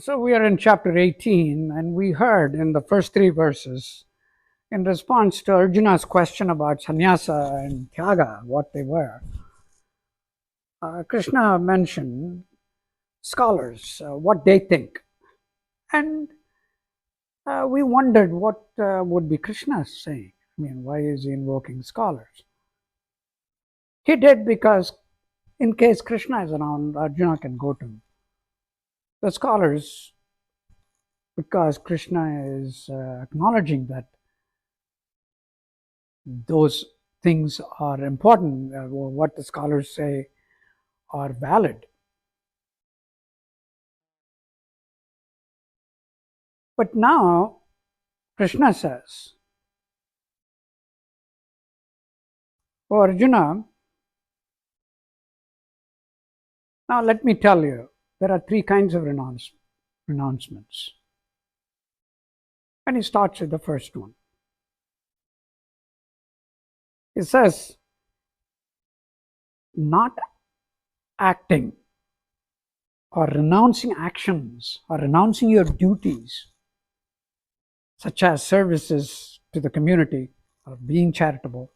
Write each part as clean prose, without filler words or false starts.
So we are in chapter 18, and we heard in the first three verses, in response to Arjuna's question about sannyasa and tyaga, what they were, Krishna mentioned scholars, what they think. And we wondered what would be Krishna saying. I mean, why is he invoking scholars? He did because in case Krishna is around, Arjuna can go to the scholars, because Krishna is acknowledging that those things are important, what the scholars say are valid. But now Krishna says, "Oh Arjuna, now let me tell you, there are three kinds of renouncements." And he starts with the first one. He says, not acting or renouncing actions or renouncing your duties, such as services to the community or being charitable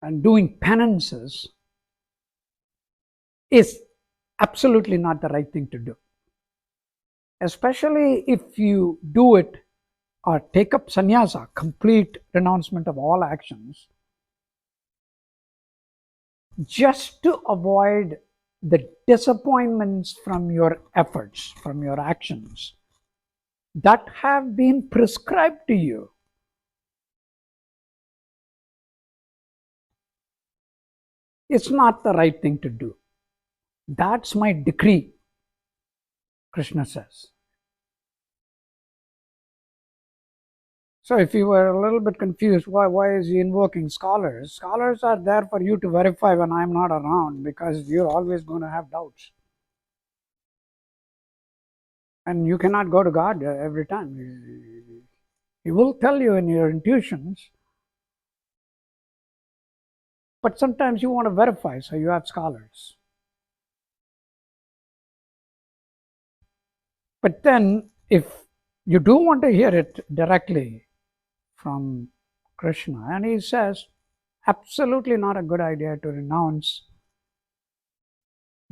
and doing penances, is absolutely not the right thing to do. Especially if you do it or take up sannyasa, complete renouncement of all actions, just to avoid the disappointments from your efforts, from your actions that have been prescribed to you. It's not the right thing to do. That's my decree, Krishna says. So if you were a little bit confused, why is he invoking scholars? Scholars are there for you to verify when I'm not around, because you're always going to have doubts. And you cannot go to God every time. He will tell you in your intuitions, but sometimes you want to verify, so you have scholars. But then if you do want to hear it directly from Krishna, and he says, absolutely not a good idea to renounce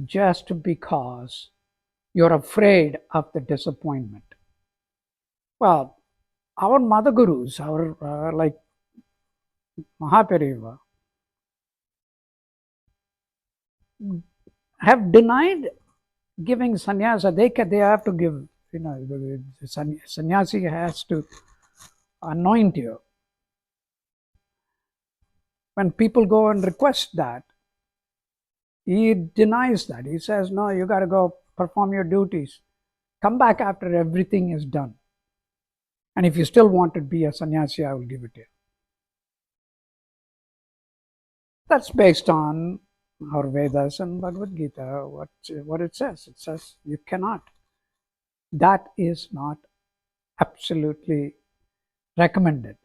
just because you're afraid of the disappointment. Well, our mother gurus, our like Mahapariva, have denied giving sannyasa. They have to give, the sannyasi has to anoint you. When people go and request that, he denies that. He says, no, you got to go perform your duties. Come back after everything is done. And if you still want to be a sannyasi, I will give it to you. That's based on our Vedas and Bhagavad Gita, what it says. It says you cannot. That is not absolutely recommended.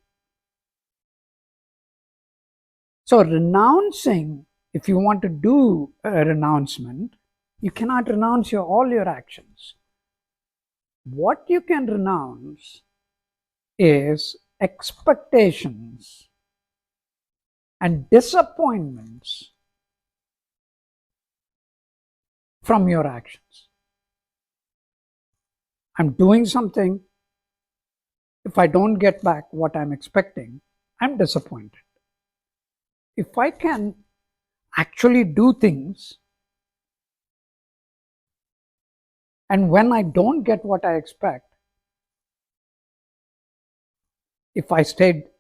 So renouncing, if you want to do a renouncement, you cannot renounce all your actions. What you can renounce is expectations and disappointments from your actions. I'm doing something. If I don't get back what I'm expecting, I'm disappointed. If I can actually do things, and when I don't get what I expect, if I stayed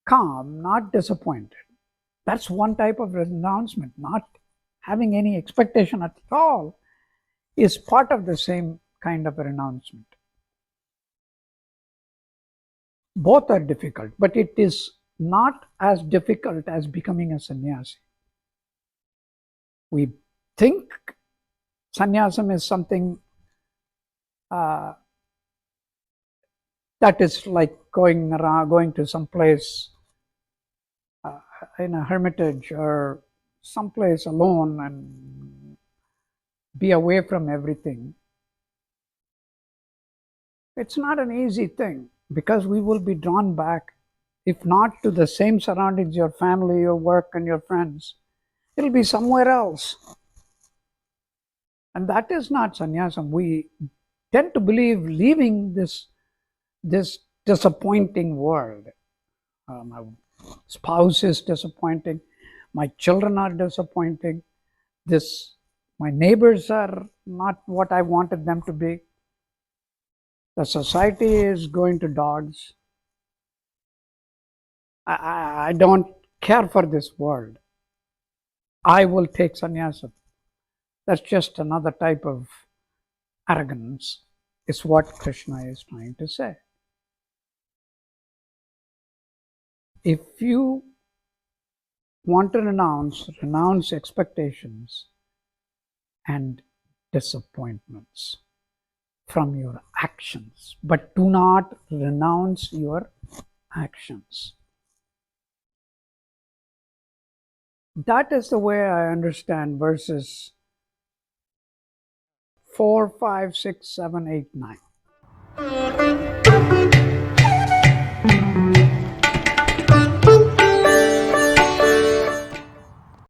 calm, not disappointed, that's one type of renouncement. Not having any expectation at all is part of the same kind of a renouncement. Both are difficult, but it is not as difficult as becoming a sannyasi. We think sannyasam is something that is like going to some place in a hermitage or someplace alone and be away from everything. It's not an easy thing because we will be drawn back, if not to the same surroundings, your family, your work, and your friends, it'll be somewhere else. And that is not sannyasam. We tend to believe leaving this disappointing world. My spouse is disappointing. My children are disappointing. This, my neighbors are not what I wanted them to be. The society is going to dogs. I don't care for this world. I will take sannyasa. That's just another type of arrogance, is what Krishna is trying to say. If you want to renounce expectations and disappointments from your actions, but do not renounce your actions. That is the way I understand verses 4, 5, 6, 7, 8, 9.